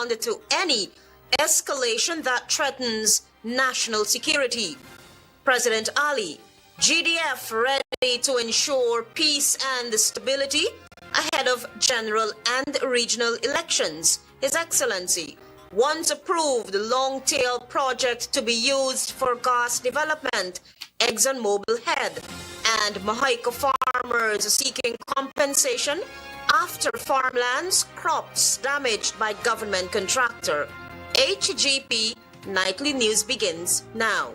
respond to any escalation that threatens national security. President Ali, GDF ready to ensure peace and stability ahead of general and regional elections. His Excellency once approved the long-tail project to be used for gas development, ExxonMobil head, and Mahaica farmers seeking compensation after farmlands crops damaged by government contractor. HGP Nightly News begins now.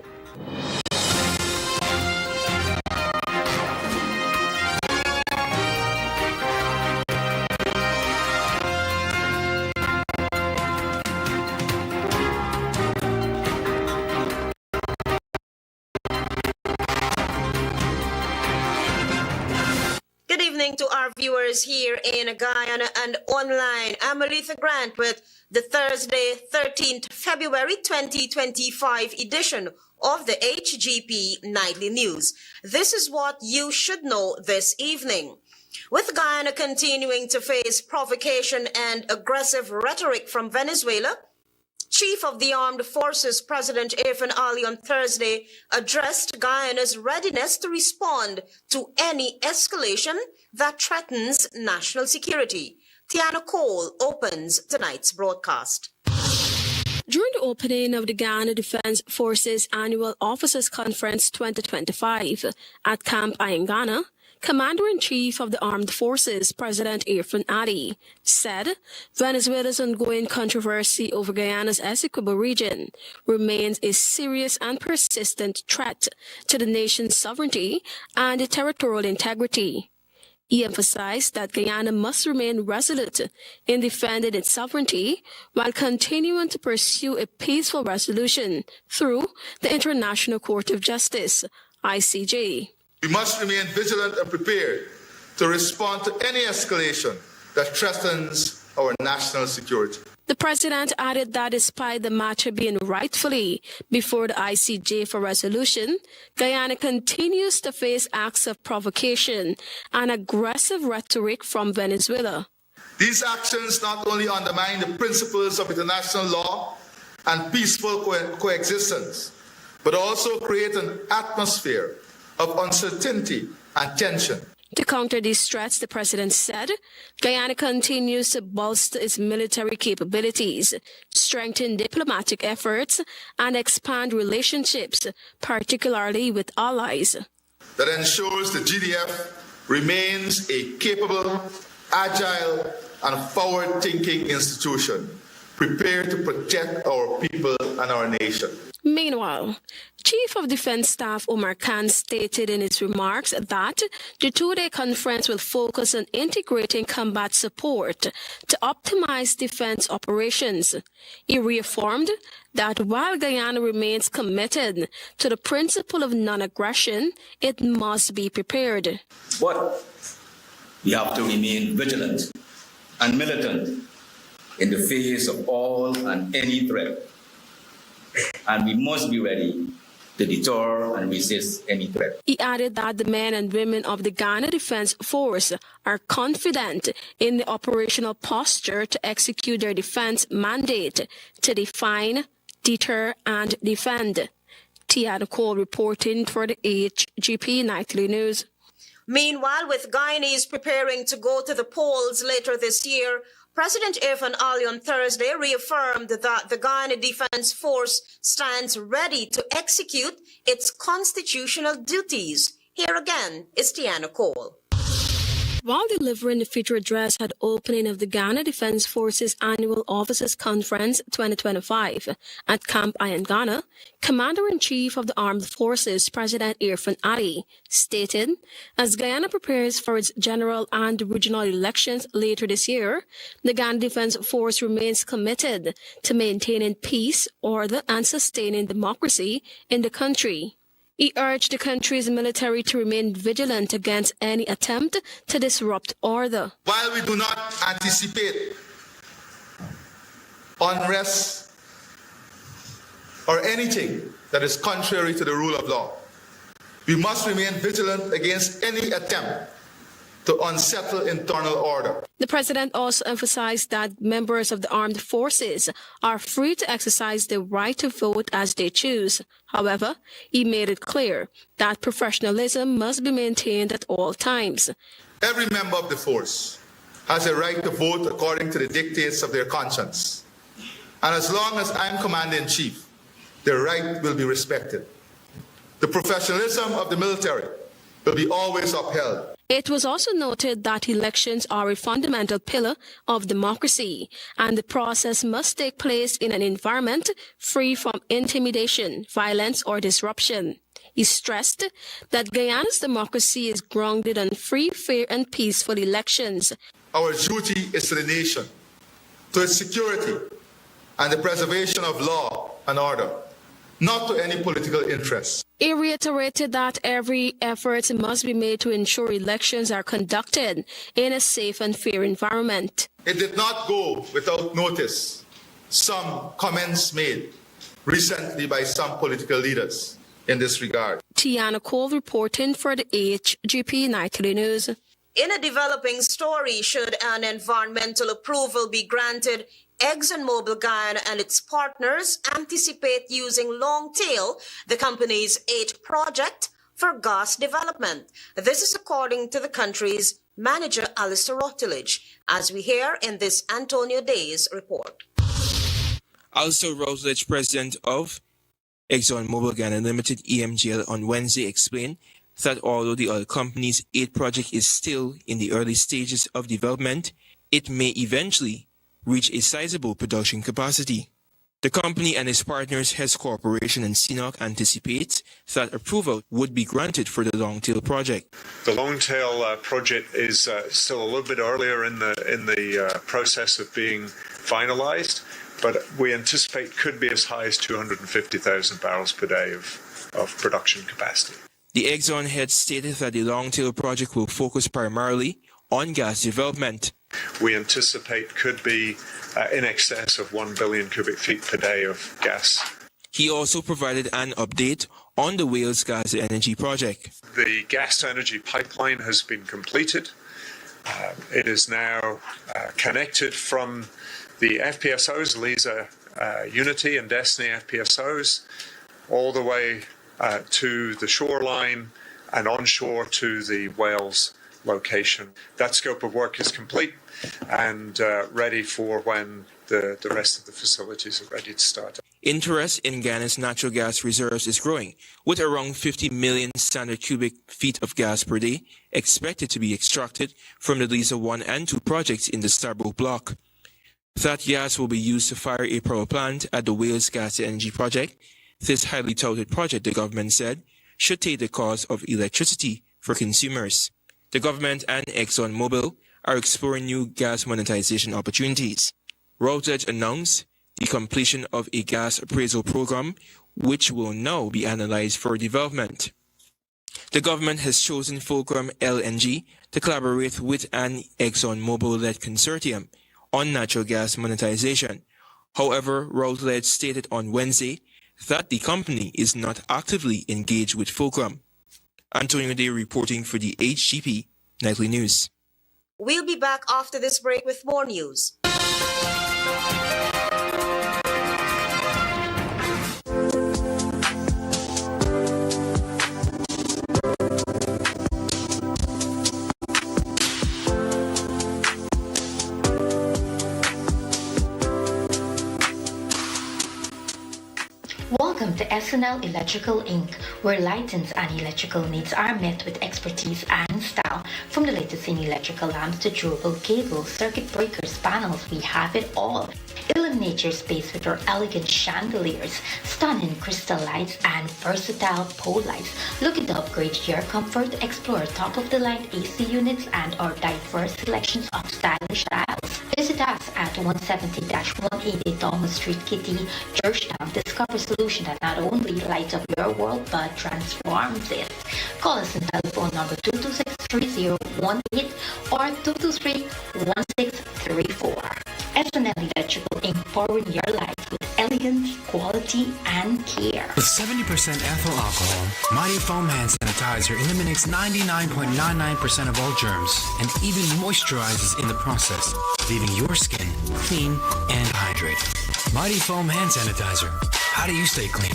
Good evening to our viewers here in Guyana and online. I'm Aletha Grant with the Thursday, 13th February 2025 edition of the HGP Nightly News. This is what you should know this evening. With Guyana continuing to face provocation and aggressive rhetoric from Venezuela, Chief of the Armed Forces President Irfaan Ali on Thursday addressed Guyana's readiness to respond to any escalation that threatens national security. Tiana Cole opens tonight's broadcast. During the opening of the Guyana Defense Forces Annual Officers Conference 2025 at Camp Ghana, Commander-in-Chief of the Armed Forces, President Irfaan Ali, said Venezuela's ongoing controversy over Guyana's Essequibo region remains a serious and persistent threat to the nation's sovereignty and territorial integrity. He emphasized that Guyana must remain resolute in defending its sovereignty while continuing to pursue a peaceful resolution through the International Court of Justice, ICJ. We must remain vigilant and prepared to respond to any escalation that threatens our national security. The president added that despite the matter being rightfully before the ICJ for resolution, Guyana continues to face acts of provocation and aggressive rhetoric from Venezuela. These actions not only undermine the principles of international law and peaceful coexistence, but also create an atmosphere of uncertainty and tension. To counter these threats, the president said, Guyana continues to bolster its military capabilities, strengthen diplomatic efforts, and expand relationships, particularly with allies. That ensures the GDF remains a capable, agile, and forward-thinking institution, prepared to protect our people and our nation. Meanwhile, Chief of Defense Staff Omar Khan stated in his remarks that the two-day conference will focus on integrating combat support to optimize defense operations. He reaffirmed that while Guyana remains committed to the principle of non-aggression, it must be prepared. But we have to remain vigilant and militant in the face of all and any threat. And we must be ready to deter and resist any threat. He added that the men and women of the Guyana Defense Force are confident in the operational posture to execute their defense mandate to define, deter, and defend. Tiana Cole reporting for the HGP Nightly News. Meanwhile, with Guyanese preparing to go to the polls later this year, President Irfaan Ali on Thursday reaffirmed that the Guyana Defense Force stands ready to execute its constitutional duties. Here again is Tiana Cole. While delivering the feature address at opening of the Guyana Defense Forces Annual Officers Conference 2025 at Camp Ghana, Commander-in-Chief of the Armed Forces, President Irfaan Ali, stated, as Guyana prepares for its general and regional elections later this year, the Guyana Defense Force remains committed to maintaining peace, order, and sustaining democracy in the country. He urged the country's military to remain vigilant against any attempt to disrupt order. While we do not anticipate unrest or anything that is contrary to the rule of law, we must remain vigilant against any attempt to unsettle internal order. The president also emphasized that members of the armed forces are free to exercise their right to vote as they choose. However, he made it clear that professionalism must be maintained at all times. Every member of the force has a right to vote according to the dictates of their conscience. And as long as I'm Commander-in-Chief, their right will be respected. The professionalism of the military will be always upheld. It was also noted that elections are a fundamental pillar of democracy, and the process must take place in an environment free from intimidation, violence, or disruption. He stressed that Guyana's democracy is grounded on free, fair, and peaceful elections. Our duty is to the nation, to its security, and the preservation of law and order, not to any political interests. He reiterated that every effort must be made to ensure elections are conducted in a safe and fair environment. It did not go without notice some comments made recently by some political leaders in this regard. Tiana Cole reporting for the HGP Nightly News. In a developing story, should an environmental approval be granted, ExxonMobil Guyana and its partners anticipate using Longtail, the company's 8th project, for gas development. This is according to the country's manager, Alistair Rutledge, as we hear in this Antonio Days report. Alistair Rutledge, president of ExxonMobil Guyana Limited, EMGL, on Wednesday explained that although the oil company's 8th project is still in the early stages of development, it may eventually reach a sizable production capacity. The company and its partners, Hess Corporation and CNOOC, anticipate that approval would be granted for the Longtail project. The Longtail project is still a little bit earlier in the process of being finalized, but we anticipate could be as high as 250,000 barrels per day of production capacity. The Exxon head stated that the Longtail project will focus primarily on gas development. We anticipate could be in excess of 1 billion cubic feet per day of gas. He also provided an update on the Wales Gas to Energy project. The gas to energy pipeline has been completed. It is now connected from the FPSOs, Liza Unity and Destiny FPSOs, all the way to the shoreline and onshore to the Wales location. That scope of work is complete and ready for when the rest of the facilities are ready to start. Interest in Guyana's natural gas reserves is growing, with around 50 million standard cubic feet of gas per day expected to be extracted from the Liza 1 and 2 projects in the Scarborough block. That gas will be used to fire a power plant at the Wales Gas to Energy project. This highly touted project, the government said, should take the cost of electricity for consumers. The government and ExxonMobil are exploring new gas monetization opportunities. Rutledge announced the completion of a gas appraisal program, which will now be analyzed for development. The government has chosen Fulcrum LNG to collaborate with an ExxonMobil-led consortium on natural gas monetization. However, Rutledge stated on Wednesday that the company is not actively engaged with Fulcrum. Antonio Day reporting for the HGP Nightly News. We'll be back after this break with more news. Welcome to SNL Electrical Inc., where lighting and electrical needs are met with expertise and style. From the latest in electrical lamps to durable cables, circuit breakers, panels, we have it all. Illuminate your space with our elegant chandeliers, stunning crystal lights, and versatile pole lights. Looking to upgrade your comfort? Explore top-of-the-line AC units and our diverse selections of stylish styles. Visit us at 170-180 Thomas Street, Kitty, Georgetown. Discover a solution that not only lights up your world but transforms it. Call us on telephone number 226-3018 or 223-1634. SNL Electrical Inc. Powering your life with elegance, quality, and care. With 70% ethyl alcohol, Mighty Foam Hand Sanitizer eliminates 99.99% of all germs and even moisturizes in the process, leaving your skin clean and hydrated. Mighty Foam Hand Sanitizer. How do you stay clean?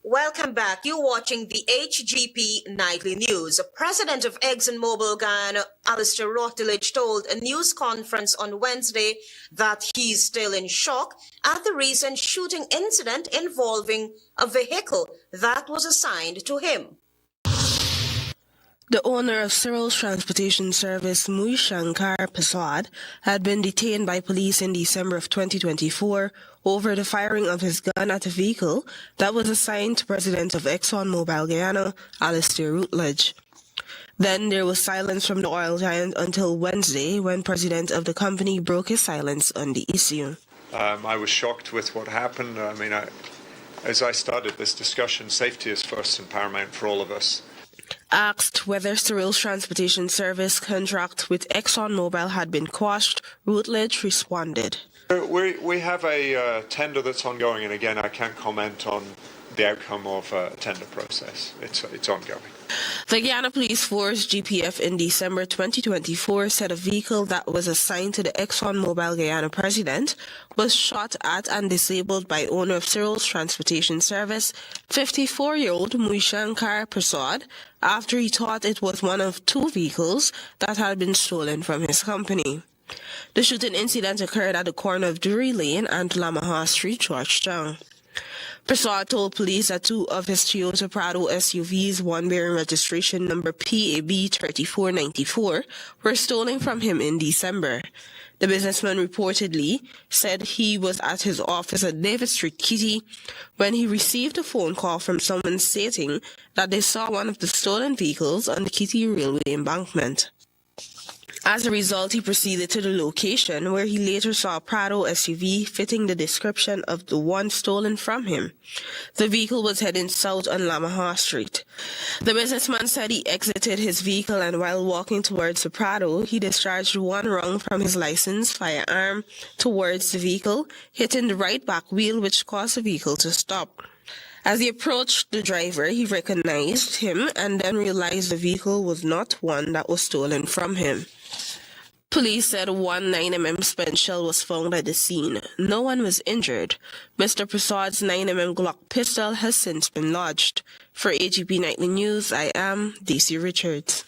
Welcome back. You're watching the HGP Nightly News. President of ExxonMobil Guyana, Alistair Rutledge, told a news conference on Wednesday that he's still in shock at the recent shooting incident involving a vehicle that was assigned to him. The owner of Cyril's transportation service, Shankar Prasad, had been detained by police in December of 2024 over the firing of his gun at a vehicle that was assigned to President of ExxonMobil Guyana, Alistair Rutledge. Then there was silence from the oil giant until Wednesday, when President of the company broke his silence on the issue. I was shocked with what happened. As I started this discussion, safety is first and paramount for all of us. Asked whether Cyril's transportation service contract with ExxonMobil had been quashed, Rutledge responded. We have a tender that's ongoing, and again, I can't comment on the outcome of a tender process. It's ongoing. The Guyana Police Force, GPF, in December 2024 said a vehicle that was assigned to the ExxonMobil Guyana president was shot at and disabled by owner of Cyril's transportation service, 54-year-old Shankar Prasad, after he thought it was one of two vehicles that had been stolen from his company. The shooting incident occurred at the corner of Drury Lane and Lamaha Street, Georgetown. Prasad told police that two of his Toyota Prado SUVs, one bearing registration number PAB 3494, were stolen from him in December. The businessman reportedly said he was at his office at David Street, Kitty, when he received a phone call from someone stating that they saw one of the stolen vehicles on the Kitty Railway embankment. As a result, he proceeded to the location, where he later saw a Prado SUV fitting the description of the one stolen from him. The vehicle was heading south on Lamaha Street. The businessman said he exited his vehicle, and while walking towards the Prado, he discharged one round from his licensed firearm towards the vehicle, hitting the right back wheel, which caused the vehicle to stop. As he approached the driver, he recognized him and then realized the vehicle was not one that was stolen from him. Police said one 9mm spent shell was found at the scene. No one was injured. Mr. Prasad's 9mm Glock pistol has since been lodged. For HGP Nightly News, I am Daisy Richards.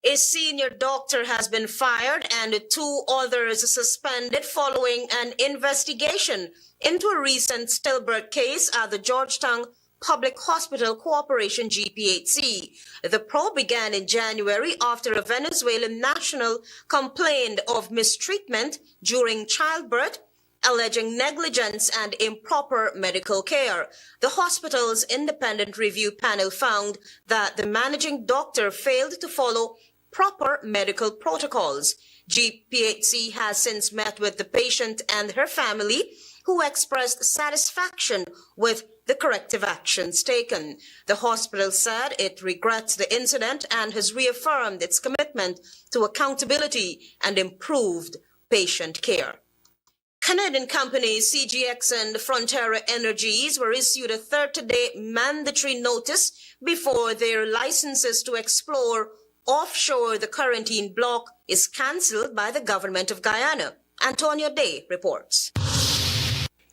A senior doctor has been fired and two others suspended following an investigation into a recent stillbirth case at the Georgetown Public Hospital Corporation GPHC. The probe began in January after a Venezuelan national complained of mistreatment during childbirth, alleging negligence and improper medical care. The hospital's independent review panel found that the managing doctor failed to follow proper medical protocols. GPHC has since met with the patient and her family, who expressed satisfaction with the corrective actions taken. The hospital said it regrets the incident and has reaffirmed its commitment to accountability and improved patient care. Canadian companies CGX and Frontier Energies were issued a 30-day mandatory notice before their licenses to explore offshore the quarantine block is cancelled by the government of Guyana. Antonio Day reports.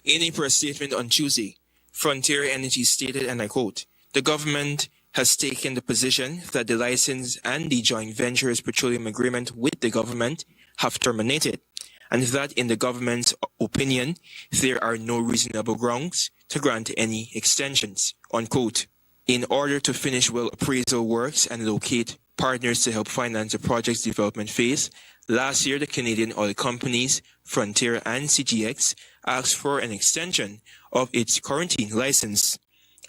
In a press statement on Tuesday, Frontier Energy stated, and I quote, "The government has taken the position that the license and the joint ventures petroleum agreement with the government have terminated, and that in the government's opinion, there are no reasonable grounds to grant any extensions, unquote. In order to finish well appraisal works and locate partners to help finance the project's development phase, last year the Canadian oil companies, Frontier and CGX, asked for an extension of its quarantine license.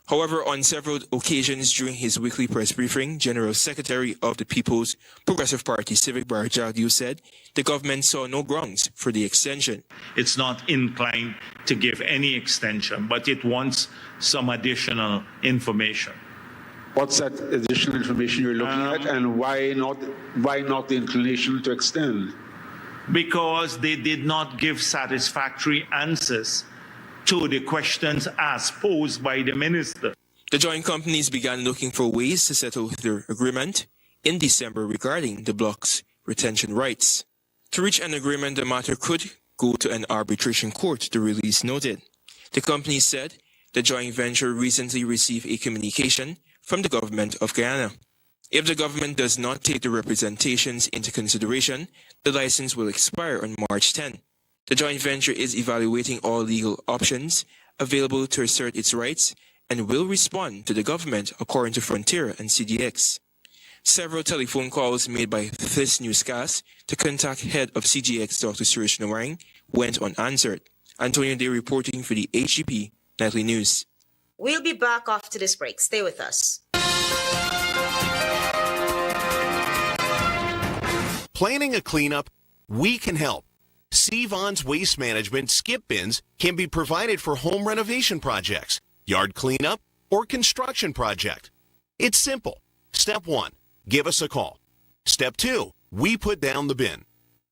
However, on several occasions during his weekly press briefing, General Secretary of the People's Progressive Party, Civic Bar Jagdew, said the government saw no grounds for the extension. It's not inclined to give any extension, but it wants some additional information. What's that additional information you're looking at, and why not the inclination to extend? Because they did not give satisfactory answers to the questions as posed by the minister. The joint companies began looking for ways to settle their agreement in December regarding the block's retention rights. To reach an agreement, the matter could go to an arbitration court, the release noted. The company said the joint venture recently received a communication from the government of Guyana. If the government does not take the representations into consideration, the license will expire on March 10. The joint venture is evaluating all legal options available to assert its rights and will respond to the government, according to Frontier and CGX. Several telephone calls made by this newscast to contact head of CGX, Dr. Suresh Nawang, went unanswered. Antonio Day reporting for the HGP Nightly News. We'll be back after this break. Stay with us. Planning a cleanup? We can help. Sevon's Waste Management skip bins can be provided for home renovation projects, yard cleanup, or construction project. It's simple. Step 1, give us a call. Step 2, we put down the bin.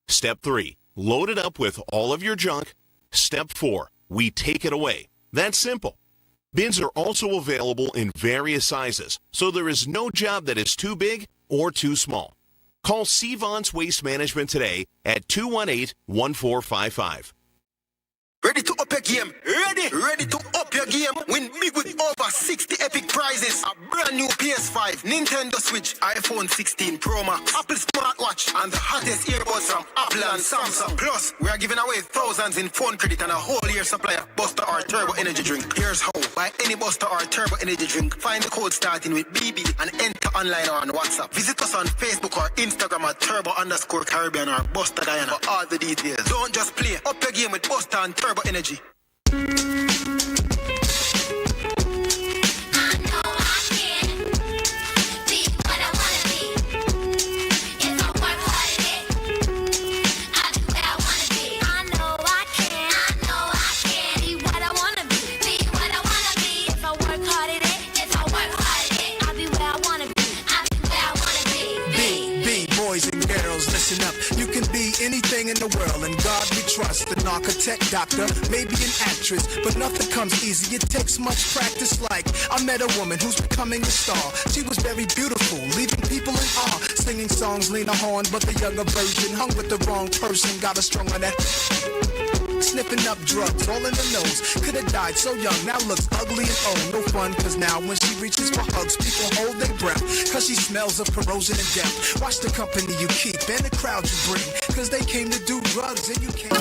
Step 3, load it up with all of your junk. Step 4, we take it away. That's simple. Bins are also available in various sizes, so there is no job that is too big or too small. Call Sevon's Waste Management today at 218-1455. Ready to up your game? Ready to up your game? Win big with over 60 epic prizes. A brand new PS5, Nintendo Switch, iPhone 16 Pro Max, Apple smartwatch, and the hottest earbuds from Apple and Samsung. Plus, we are giving away thousands in phone credit and a whole year supply of Buster or Turbo Energy Drink. Here's how. Buy any Buster or Turbo Energy Drink, find the code starting with BB and enter online or on WhatsApp. Visit us on Facebook or Instagram at Turbo_Caribbean or Buster Guyana for all the details. Don't just play. Up your game with Buster and Turbo Energy. Anything in the world, and God we trust. An architect, doctor, maybe an actress, but nothing comes easy. It takes much practice. Like I met a woman who's becoming a star. She was very beautiful, leaving people in awe. Singing songs, Lena Horne, but the younger version hung with the wrong person. Got her strung on that. Sniffing up drugs, all in the nose. Could have died so young, now looks ugly and old. No fun, cause now when she reaches for hugs, people hold their breath. Cause she smells of corrosion and death. Watch the company you keep and the crowd you bring. Cause they came to do drugs and you can't.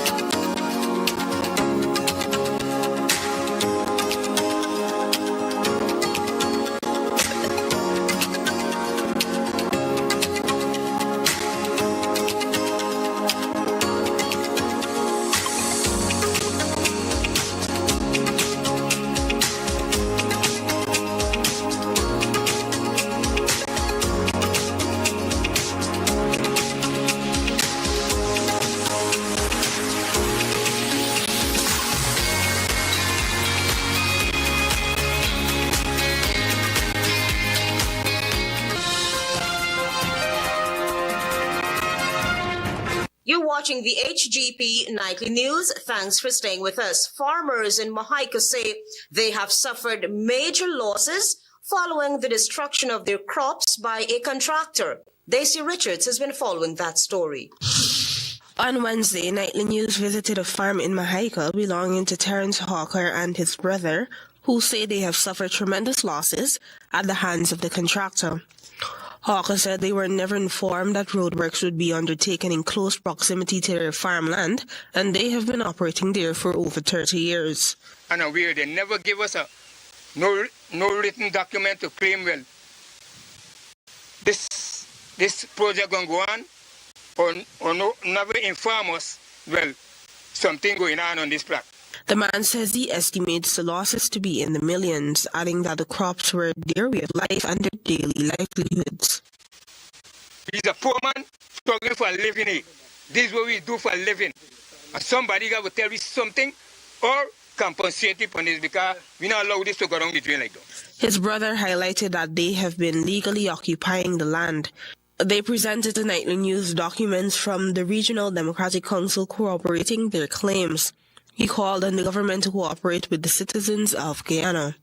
Watching the HGP Nightly News. Thanks for staying with us. Farmers in Mahaica say they have suffered major losses following the destruction of their crops by a contractor. Daisy Richards has been following that story. On Wednesday, Nightly News visited a farm in Mahaica belonging to Terence Hawker and his brother, who say they have suffered tremendous losses at the hands of the contractor. Hawker said they were never informed that roadworks would be undertaken in close proximity to their farmland, and they have been operating there for over 30 years. And aware they never give us no written document to claim, well, this project going to go on, or never inform us, well, something going on this plot. The man says he estimates the losses to be in the millions, adding that the crops were their way of life and their daily livelihoods. He's a poor man struggling for a living. This is what we do for a living. And somebody got to tell me something or compensate it for this, because we not allow this to go down the drain like that. His brother highlighted that they have been legally occupying the land. They presented to Nightly News documents from the Regional Democratic Council corroborating their claims. He called on the government to cooperate with the citizens of Guyana.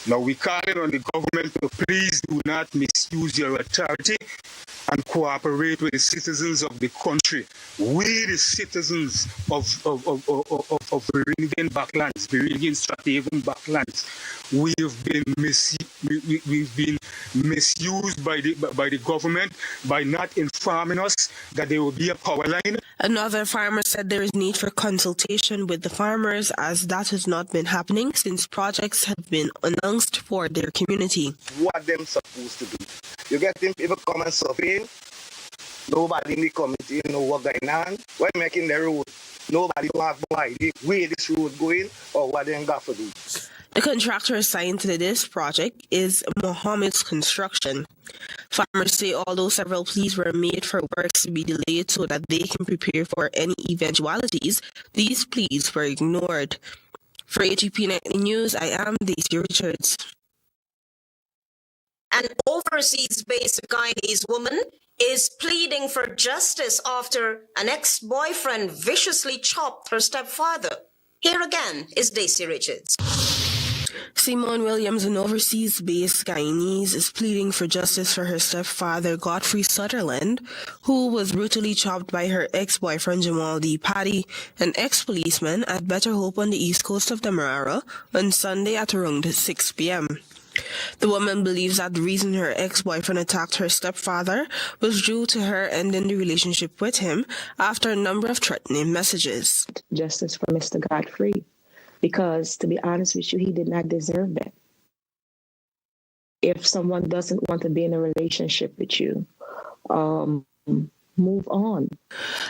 Now we call it on the government to please do not misuse your authority and cooperate with the citizens of the country. We, the citizens of Viridian Backlands, Viridian Strathaven Backlands, we've been misused by the government by not informing us that there will be a power line. Another farmer said there is need for consultation with the farmers, as that has not been happening since projects have been announced for their community. What them supposed to do? You get them people come and survey. Nobody in the committee know what going on. When making the road, nobody don't have no idea where this road going or what they got to do. The contractor assigned to this project is Mohammed's Construction. Farmers say although several pleas were made for works to be delayed so that they can prepare for any eventualities, these pleas were ignored. For HGP Nightly News, I am Daisy Richards. An overseas-based Guyanese woman is pleading for justice after an ex-boyfriend viciously chopped her stepfather. Here again is Daisy Richards. Simone Williams, an overseas-based Guyanese, is pleading for justice for her stepfather, Godfrey Sutherland, who was brutally chopped by her ex-boyfriend, Jamal D. Paddy, an ex-policeman at Better Hope on the east coast of Demerara, on Sunday at around 6 p.m. The woman believes that the reason her ex-boyfriend attacked her stepfather was due to her ending the relationship with him after a number of threatening messages. Justice for Mr. Godfrey. Because, to be honest with you, he did not deserve that. If someone doesn't want to be in a relationship with you, move on.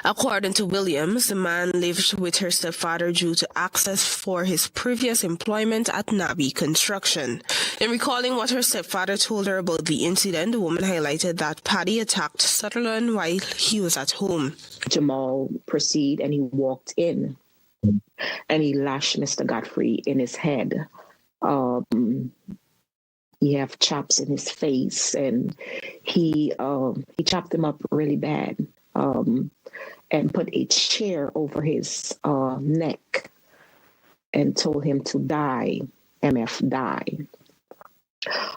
According to Williams, the man lived with her stepfather due to access for his previous employment at Nabi Construction. In recalling what her stepfather told her about the incident, the woman highlighted that Paddy attacked Sutherland while he was at home. Jamal proceeded and he walked in. And he lashed Mr. Godfrey in his head. He have chops in his face, and he chopped him up really bad, and put a chair over his neck and told him to die, MF die.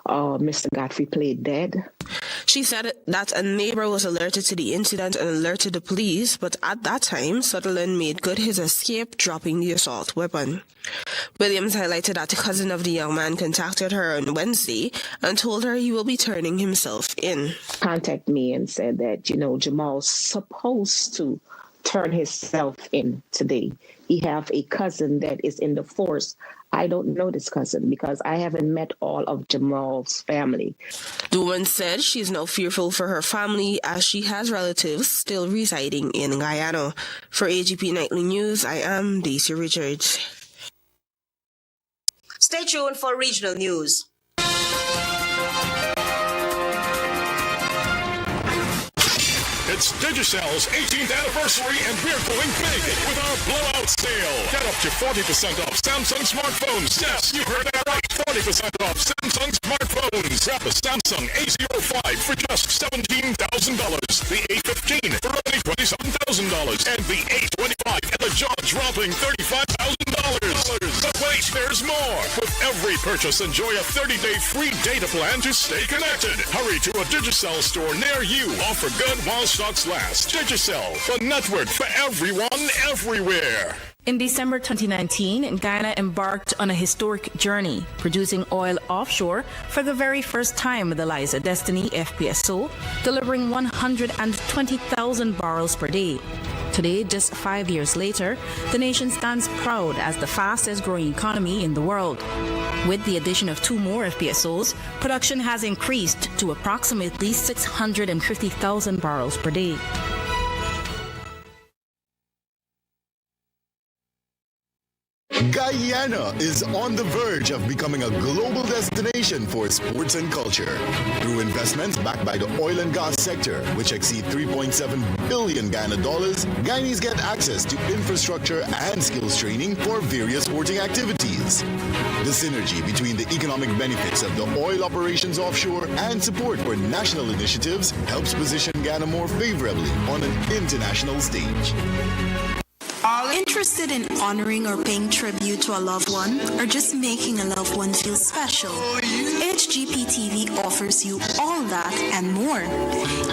Mr. Godfrey played dead. She said that a neighbor was alerted to the incident and alerted the police, but at that time, Sutherland made good his escape, dropping the assault weapon. Williams highlighted that the cousin of the young man contacted her on Wednesday and told her he will be turning himself in. Contacted me and said that, Jamal's supposed to turn himself in today. He have a cousin that is in the force. I don't know this cousin because I haven't met all of Jamal's family. The woman said she is now fearful for her family as she has relatives still residing in Guyana. For HGP Nightly News, I am Daisy Richards. Stay tuned for regional news. It's Digicell's 18th anniversary and we're going big with our blowout sale. Get up to 40% off Samsung smartphones. Yes, you heard that right. 40% off Samsung smartphones. Grab a Samsung A05 for just $17,000. The A15 for only $27,000. And the A25 and the jaw-dropping $35,000. But wait, there's more. With every purchase, enjoy a 30-day free data plan to stay connected. Hurry to a Digicel store near you. Offer good while stocks last. Digicel, the network for everyone, everywhere. In December 2019, Guyana embarked on a historic journey, producing oil offshore for the very first time with the Liza Destiny FPSO, delivering 120,000 barrels per day. Today, just 5 years later, the nation stands proud as the fastest growing economy in the world. With the addition of 2 more FPSOs, production has increased to approximately 650,000 barrels per day. Guyana is on the verge of becoming a global destination for sports and culture. Through investments backed by the oil and gas sector, which exceed $3.7 billion Guyana dollars, Guyanese get access to infrastructure and skills training for various sporting activities. The synergy between the economic benefits of the oil operations offshore and support for national initiatives helps position Guyana more favorably on an international stage. Interested in honoring or paying tribute to a loved one, or just making a loved one feel special? HGP TV offers you all that and more.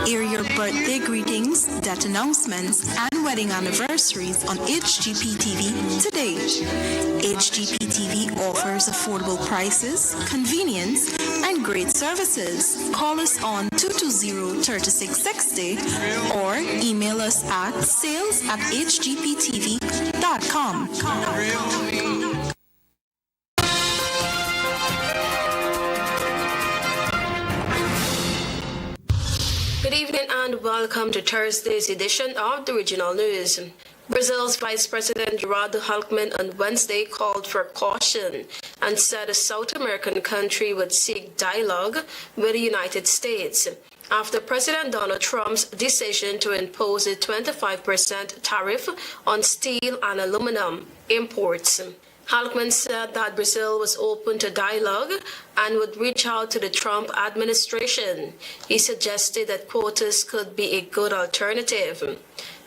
Air your birthday greetings, death announcements, and wedding anniversaries on HGP TV today. HGP TV offers affordable prices, convenience, and great services. Call us on 220-3660 or email us at sales@hgptv.com. Good evening and welcome to Thursday's edition of the Regional News. Brazil's Vice President Geraldo Alckmin on Wednesday called for caution and said a South American country would seek dialogue with the United States after President Donald Trump's decision to impose a 25% tariff on steel and aluminum imports. Alckmin said that Brazil was open to dialogue and would reach out to the Trump administration. He suggested that quotas could be a good alternative.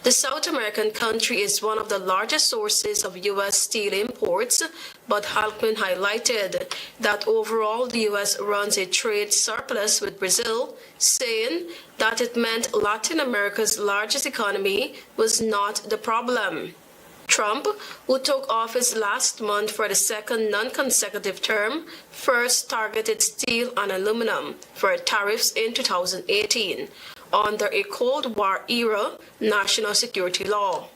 The South American country is one of the largest sources of U.S. steel imports, but Alckmin highlighted that overall the U.S. runs a trade surplus with Brazil, saying that it meant Latin America's largest economy was not the problem. Trump, who took office last month for the second non-consecutive term, first targeted steel and aluminum for tariffs in 2018 under a Cold War-era national security law.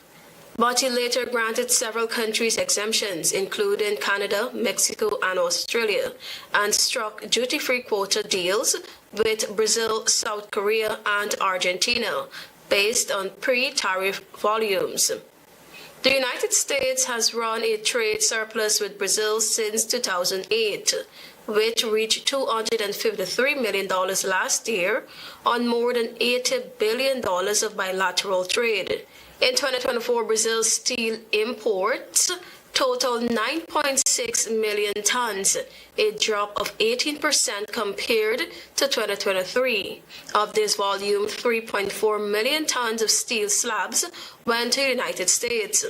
But he later granted several countries exemptions, including Canada, Mexico, and Australia, and struck duty-free quota deals with Brazil, South Korea, and Argentina, based on pre-tariff volumes. The United States has run a trade surplus with Brazil since 2008, which reached $253 million last year on more than $80 billion of bilateral trade. In 2024, Brazil's steel imports totaled 9.6 million tons, a drop of 18% compared to 2023. Of this volume, 3.4 million tons of steel slabs went to the United States.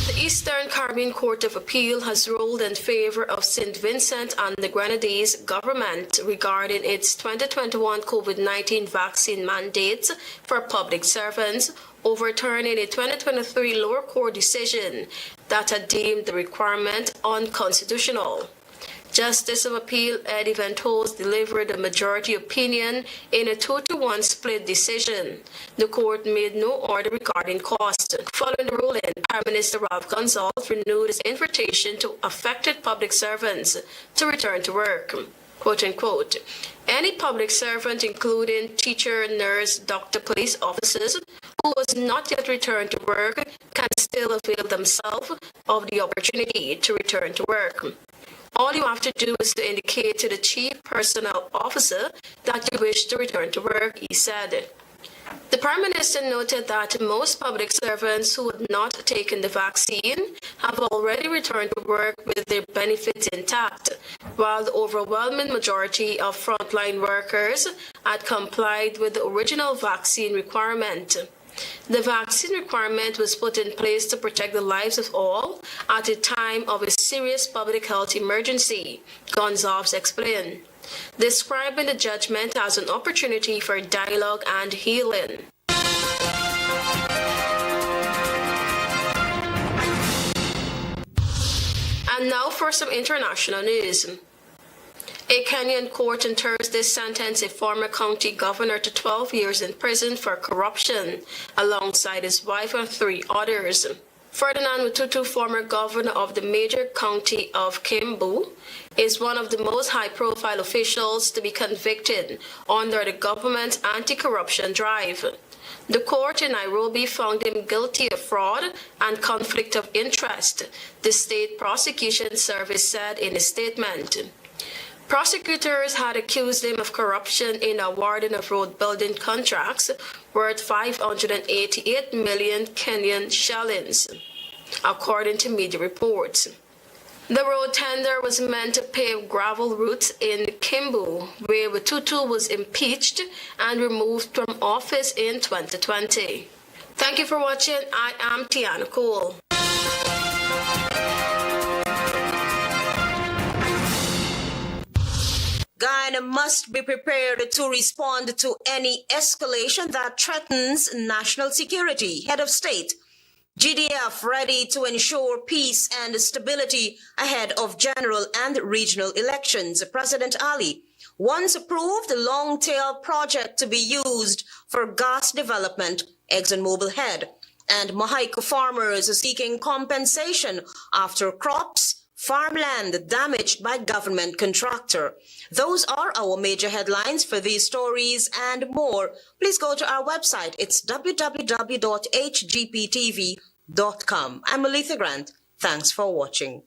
The Eastern Caribbean Court of Appeal has ruled in favor of St. Vincent and the Grenadines government regarding its 2021 COVID-19 vaccine mandates for public servants, overturning a 2023 lower court decision that had deemed the requirement unconstitutional. Justice of Appeal Eddie Ventose delivered a majority opinion in a 2-1 split decision. The court made no order regarding cost. Following the ruling, Prime Minister Ralph Gonsalves renewed his invitation to affected public servants to return to work. Quote unquote, any public servant, including teacher, nurse, doctor, police officers, who has not yet returned to work can still avail themselves of the opportunity to return to work. All you have to do is to indicate to the Chief Personnel Officer that you wish to return to work, he said. The Prime Minister noted that most public servants who had not taken the vaccine have already returned to work with their benefits intact, while the overwhelming majority of frontline workers had complied with the original vaccine requirement. The vaccine requirement was put in place to protect the lives of all at a time of a serious public health emergency, Gonsalves explained. describing the judgment as an opportunity for dialogue and healing. And now for some international news. A Kenyan court on Thursday sentenced a former county governor to 12 years in prison for corruption, alongside his wife and 3 others. Ferdinand Mututu, former governor of the major county of Kiambu, is one of the most high-profile officials to be convicted under the government's anti-corruption drive. The court in Nairobi found him guilty of fraud and conflict of interest, the State Prosecution Service said in a statement. Prosecutors had accused him of corruption in awarding of road building contracts worth 588 million Kenyan shillings, according to media reports. The road tender was meant to pave gravel routes in Kiambu, where Mututu was impeached and removed from office in 2020. Thank you for watching. I am Tiana Cole. Guyana must be prepared to respond to any escalation that threatens national security. Head of State, GDF ready to ensure peace and stability ahead of general and regional elections. President Ali once approved the long-tail project to be used for gas development. ExxonMobil head and Mahaica farmers are seeking compensation after crops, farmland damaged by government contractor. Those are our major headlines. For these stories and more, please go to our website. It's www.hgptv.com. I'm Melissa Grant. Thanks for watching.